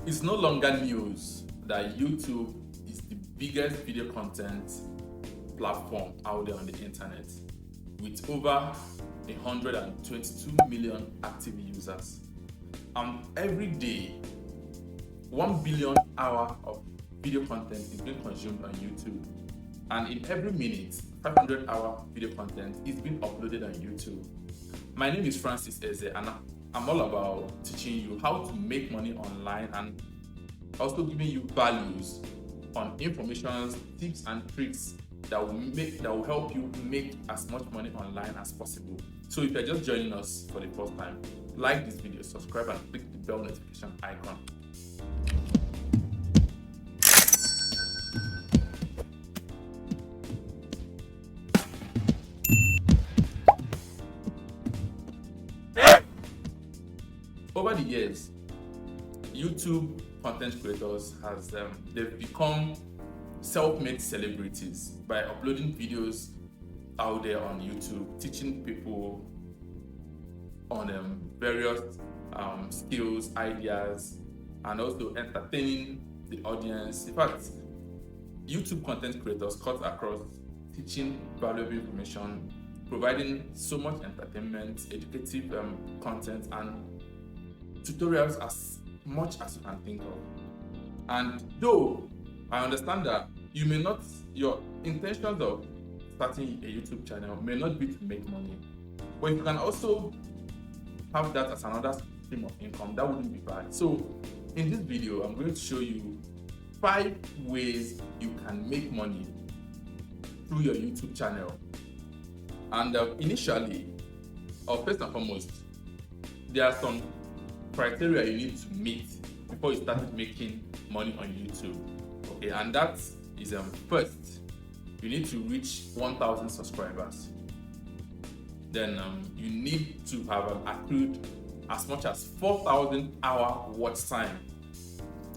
It's no longer news that YouTube is the biggest video content platform out there on the internet with over 122 million active users. And every day, 1 billion hour of video content is being consumed on YouTube. And in every minute, 500-hour video content is being uploaded on YouTube. My name is Francis Eze, and I'm all about teaching you how to make money online and also giving you values on information, tips, and tricks that will help you make as much money online as possible. So if you're just joining us for the first time, like this video, subscribe, and click the bell notification icon. Over the years, YouTube content creators they've become self-made celebrities by uploading videos out there on YouTube, teaching people on various skills, ideas, and also entertaining the audience. In fact, YouTube content creators cut across teaching valuable information, providing so much entertainment, educative content, and tutorials as much as you can think of. And though I understand that your intentions of starting a YouTube channel may not be to make money, but if you can also have that as another stream of income, that wouldn't be bad. So in this video, I'm going to show you 5 ways you can make money through your YouTube channel. And initially, or first and foremost, there are some criteria you need to meet before you start making money on YouTube. Okay, and that is first, you need to reach 1,000 subscribers. Then you need to have accrued as much as 4,000 hour watch time.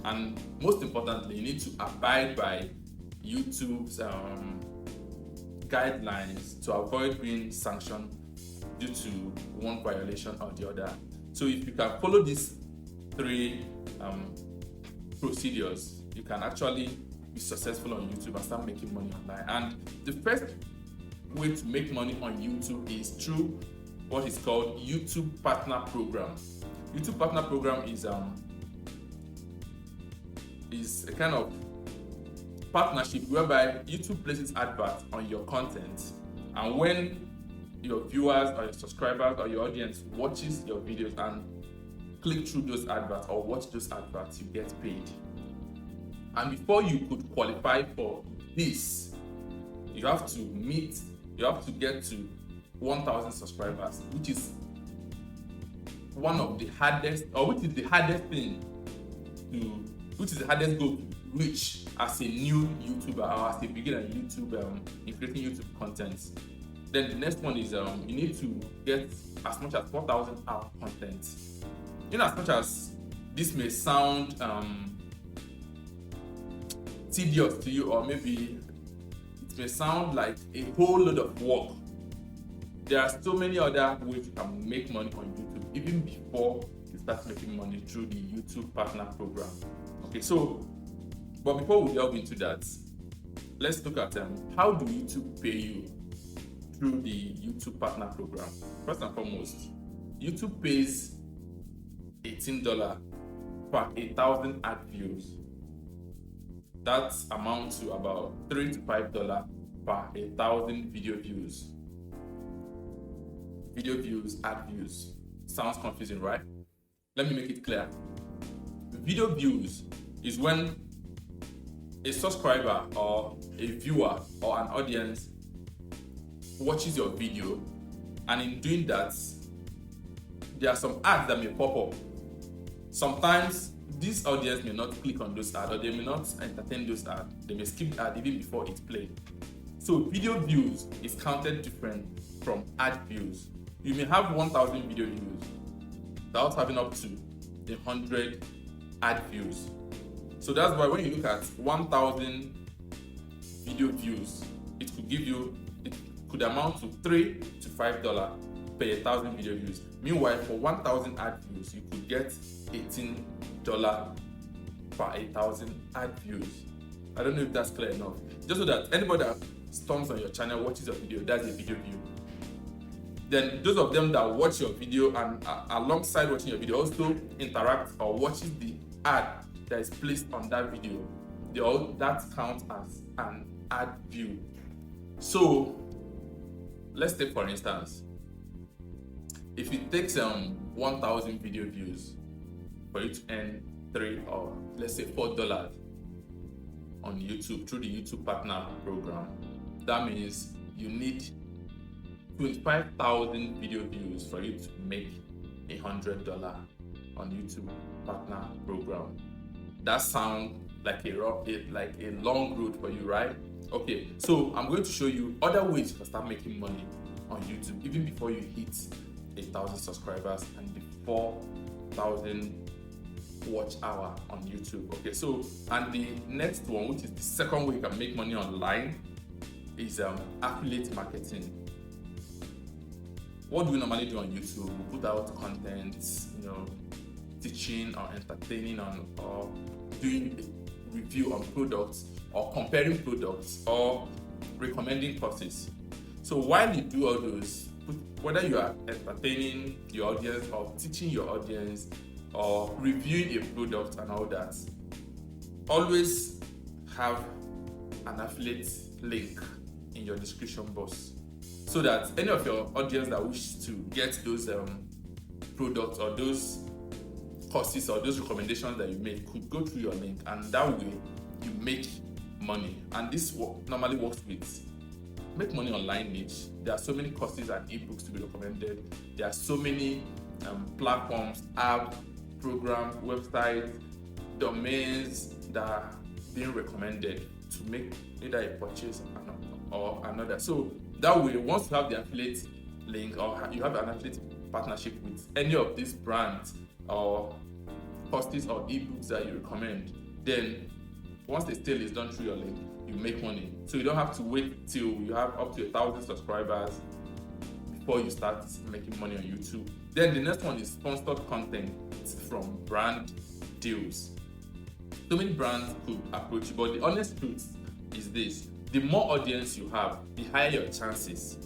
And most importantly, you need to abide by YouTube's guidelines to avoid being sanctioned due to one violation or the other. So if you can follow these 3 procedures, you can actually be successful on YouTube and start making money online. And the first way to make money on YouTube is through what is called YouTube Partner Program. YouTube Partner Program is a kind of partnership whereby YouTube places adverts on your content, and when your viewers or your subscribers or your audience watches your videos and click through those adverts or watch those adverts, you get paid. And before you could qualify for this, you have to get to 1,000 subscribers, which is the hardest goal to reach as a new YouTuber or as a beginner YouTuber in creating YouTube content. Then the next one is you need to get as much as 4,000 hour content. In as much as this may sound tedious to you, or maybe it may sound like a whole load of work, there are so many other ways you can make money on YouTube even before you start making money through the YouTube Partner Program. Okay, so but before we delve into that, let's look at how do YouTube pay you through the YouTube Partner Program. First and foremost, YouTube pays $18 per 1,000 ad views. That amounts to about $3 to $5 per 1,000 video views. Video views, ad views. Sounds confusing, right? Let me make it clear. Video views is when a subscriber or a viewer or an audience watches your video, and in doing that, there are some ads that may pop up. Sometimes this audience may not click on those ads, or they may not entertain those ads. They may skip the ad even before it's played. So video views is counted different from ad views. You may have 1,000 video views without having up to 100 ad views. So that's why when you look at 1,000 video views, it could amount to $3 to $5 per 1,000 video views. Meanwhile, for 1,000 ad views, you could get $18 per 1,000 ad views. I don't know if that's clear enough. Just so that anybody that storms on your channel, watches your video, that's a video view. Then those of them that watch your video and alongside watching your video also interact or watches the ad that is placed on that video, that counts as an ad view. So let's take for instance, if it takes 1,000 video views for you to earn $3 or let's say $4 on YouTube through the YouTube partner program, that means you need 25,000 video views for you to make $100 on YouTube partner program. That sounds like a long road for you, right? Okay, so I'm going to show you other ways you can start making money on YouTube even before you hit 1,000 subscribers and the 4,000 watch hour on YouTube. Okay, so and the next one, which is the second way you can make money online, is affiliate marketing. What do we normally do on YouTube? We put out content, teaching or entertaining on, or doing a review on products, or comparing products, or recommending courses. So while you do all those, whether you are entertaining your audience or teaching your audience or reviewing a product and all that, always have an affiliate link in your description box, so that any of your audience that wish to get those products or those courses or those recommendations that you make could go through your link, and that way you make money. And this normally works with make money online niche. There are so many courses and ebooks to be recommended. There are so many platforms, apps, programs, websites, domains that are being recommended to make either a purchase or another. So that way, once you have the affiliate link or you have an affiliate partnership with any of these brands or courses or ebooks that you recommend, then once the sale is done through your link, you make money. So you don't have to wait till you have up to 1,000 subscribers before you start making money on YouTube. Then the next one is sponsored content from brand deals. So many brands could approach you, but the honest truth is this: the more audience you have, the higher your chances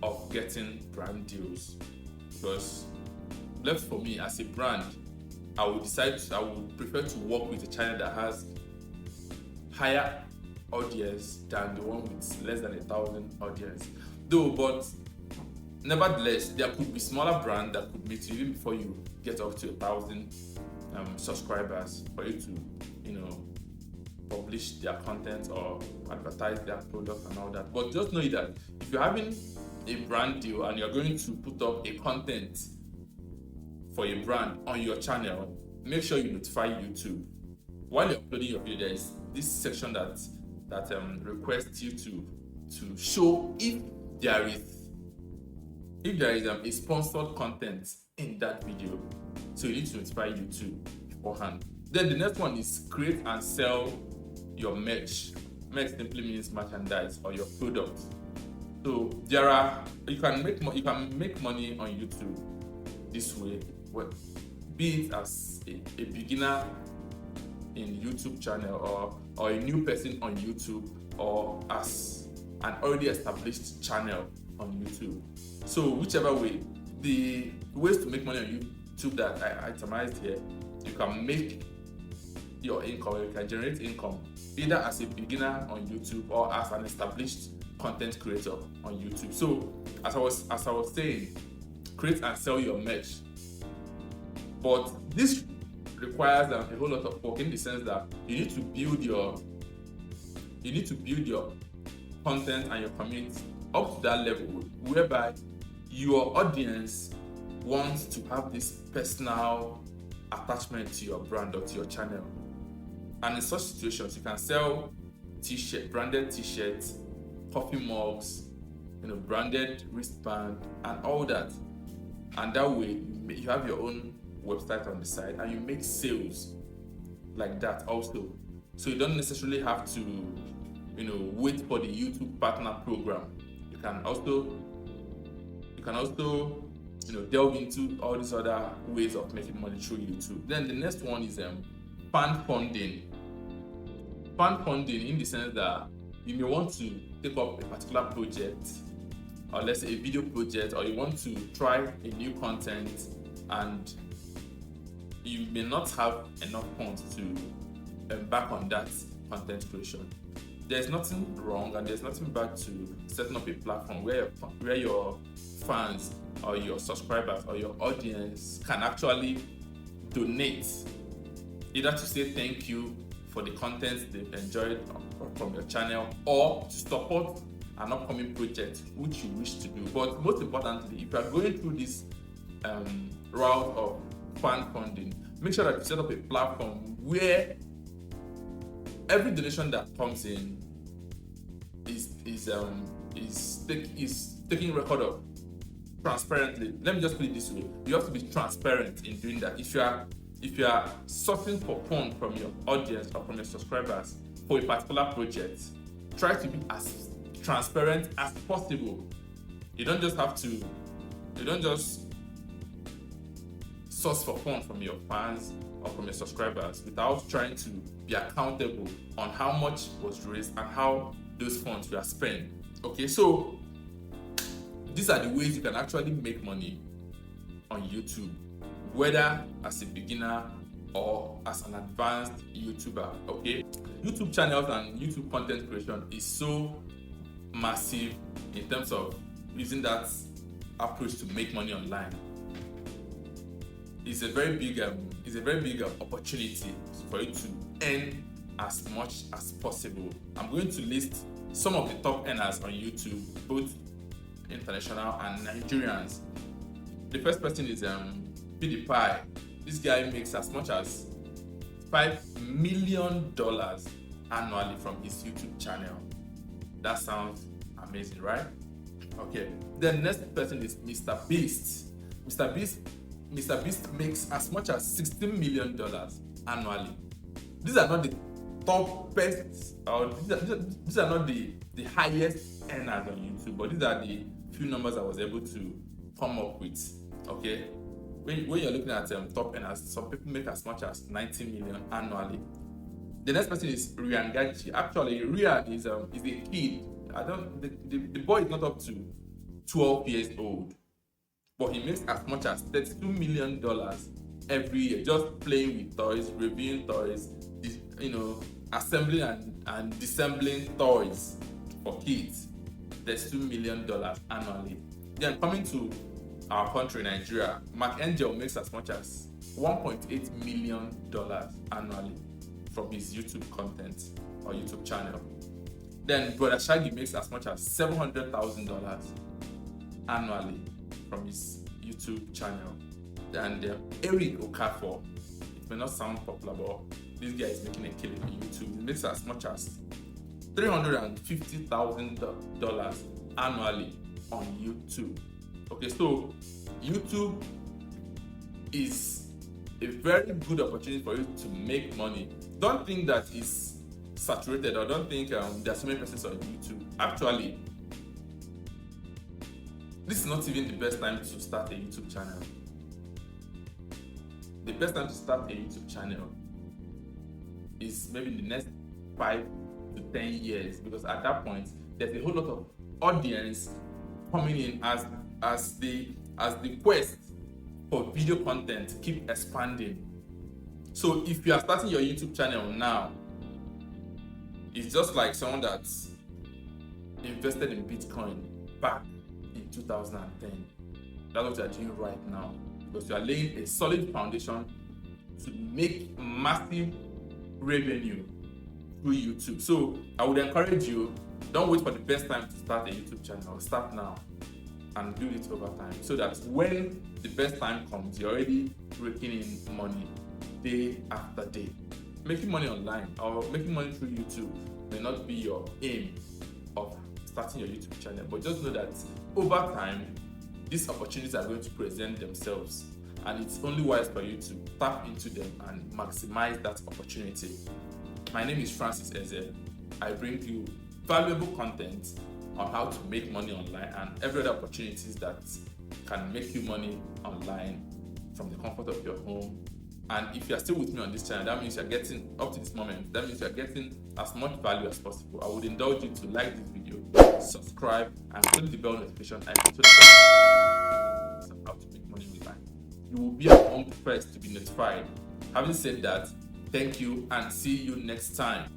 of getting brand deals. Because left for me as a brand, I would prefer to work with a channel that has higher audience than the one with less than 1,000 audience. But nevertheless, there could be smaller brands that could meet you even before you get up to 1,000 subscribers for you to, publish their content or advertise their product and all that. But just know that if you're having a brand deal and you're going to put up a content for a brand on your channel, make sure you notify YouTube. While you're uploading your video, there is this section that requests you to show if there is a sponsored content in that video. So you need to notify YouTube beforehand. Then the next one is create and sell your merch. Merch simply means merchandise or your product. So you can make money on YouTube this way. Well, be it as a beginner in YouTube channel or a new person on YouTube, or as an already established channel on YouTube. So whichever way, the ways to make money on YouTube that I itemized here, you can make your income, you can generate income either as a beginner on YouTube or as an established content creator on YouTube. So as I was saying, create and sell your merch. But this requires a whole lot of work, in the sense that you need to build your content and your community up to that level whereby your audience wants to have this personal attachment to your brand or to your channel. And in such situations, you can sell branded t-shirts, coffee mugs, branded wristband and all that. And that way you have your own website on the side and you make sales like that also. So you don't necessarily have to wait for the YouTube partner program. You can also delve into all these other ways of making money through YouTube. Then the next one is fan funding. Fan funding in the sense that you may want to take up a particular project, or let's say a video project, or you want to try a new content and you may not have enough funds to embark on that content creation. There's nothing wrong and there's nothing bad to setting up a platform where your fans or your subscribers or your audience can actually donate, either to say thank you for the content they've enjoyed from your channel, or to support an upcoming project which you wish to do. But most importantly, if you are going through this route of fan funding, make sure that you set up a platform where every donation that comes in is taking record of transparently. Let me just put it this way: you have to be transparent in doing that. If you are sourcing for funds from your audience or from your subscribers for a particular project, try to be as transparent as possible. You don't just source for funds from your fans or from your subscribers without trying to be accountable on how much was raised and how those funds were spent. Okay, so these are the ways you can actually make money on YouTube, whether as a beginner or as an advanced YouTuber. Okay, YouTube channels and YouTube content creation is so massive in terms of using that approach to make money online. It's a very big opportunity for you to earn as much as possible. I'm going to list some of the top earners on YouTube, both international and Nigerians. The first person is PewDiePie. This guy makes as much as $5 million annually from his YouTube channel. That sounds amazing, right? Okay. The next person is Mr. Beast. Mr. Beast makes as much as $16 million annually. These are not the top best, or these are not the highest earners on YouTube, but these are the few numbers I was able to come up with. Okay, when you're looking at top earners, some people make as much as 90 million annually. The next person is Ryan Gachi. Actually, Ryan is a kid. The boy is not up to 12 years old, but he makes as much as $32 million every year just playing with toys, reviewing toys, assembling and disassembling toys for kids. There's $2 million annually. Then coming to our country, Nigeria, Mark Angel makes as much as $1.8 million annually from his YouTube content or YouTube channel. Then Brother Shaggy makes as much as $700,000 annually from his YouTube channel. And Eric Okafor, it may not sound popular, but this guy is making a killing on YouTube. He makes as much as $350,000 annually on YouTube. Okay, so YouTube is a very good opportunity for you to make money. Don't think that it's saturated, or don't think there are so many persons on YouTube. Actually, this is not even the best time to start a YouTube channel. The best time to start a YouTube channel is maybe in the next 5 to 10 years, because at that point there's a whole lot of audience coming in as the quest for video content keep expanding. So if you are starting your YouTube channel now, it's just like someone that's invested in Bitcoin back in 2010. That's what you are doing right now, because you are laying a solid foundation to make massive revenue through YouTube. So I would encourage you, don't wait for the best time to start a YouTube channel. Start now and build it over time, so that when the best time comes, you're already raking in money day after day. Making money online or making money through YouTube may not be your aim of starting your YouTube channel, but just know that over time, these opportunities are going to present themselves, and it's only wise for you to tap into them and maximize that opportunity. My name is Francis Eze. I bring you valuable content on how to make money online and every other opportunities that can make you money online from the comfort of your home And if you're still with me on this channel, that means you're getting, up to this moment, that means you're getting as much value as possible. I would indulge you to like this video, subscribe, and click the bell notification icon so that you know how to make money online. You will be among the first to be notified. Having said that, thank you and see you next time.